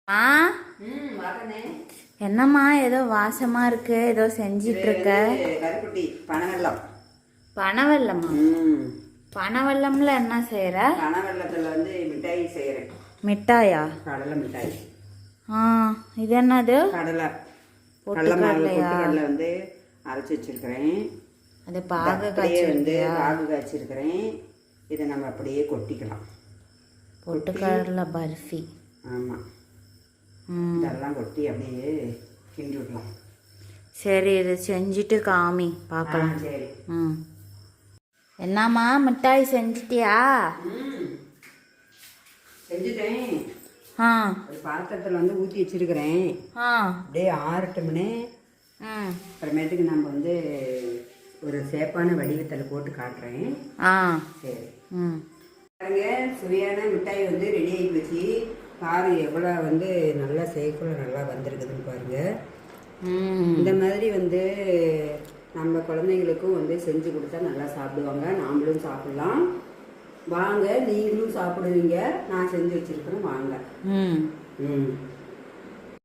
ஆ என்னம்மா ஏதோ வாசமா இருக்கு, ஏதோ செஞ்சிட்டு இருக்க? கருப்பட்டி பனவெல்லம். பனவெல்லமா? பனவெல்லம்ல என்ன செய்யற? பனவெல்லத்துல மிட்டாய் செய்யறேன். மிட்டாயா? கடலை மிட்டாய். இது என்னது? கடலை பொட்டுக்கடலையா? அரைச்சி வச்சிருக்கிறேன். அது பாகு காய்ச்சிருக்கிறேன். இதை நம்ம அப்படியே கொட்டிக்கலாம். பொட்டுக்கடலை பர்ஃபி. ஆமாம், இதெல்லாம் கொட்டி அப்படியே கிண்டி விடலாம். சரி, இது செஞ்சுட்டு காமி பார்க்கலாம். சரி. என்னம்மா மிட்டாய் செஞ்சிட்டியா? செஞ்சுட்டேன். ஒரு பாத்திரத்தில் ஊற்றி வச்சிருக்கிறேன். அப்படியே ஆறட்டும்னே அப்புறமேட்டுக்கு நம்ம ஒரு சேப்பான வடிவத்தில் போட்டு காட்டுறேன். சரி. பாருங்க, சுவையான மிட்டாய் ரெடி ஆகி வச்சு பாரு, எவ்வளோ நல்லா சேஃபுள்ள நல்லா வந்திருக்குதுன்னு பாருங்க. இந்த மாதிரி நம்ம குழந்தைங்களுக்கும் செஞ்சு கொடுத்தா நல்லா சாப்பிடுவாங்க. நாமளும் சாப்பிடலாம். வாங்க, நீங்களும் சாப்பிடுவீங்க. நான் செஞ்சு வச்சிருக்கிறேன், வாங்க.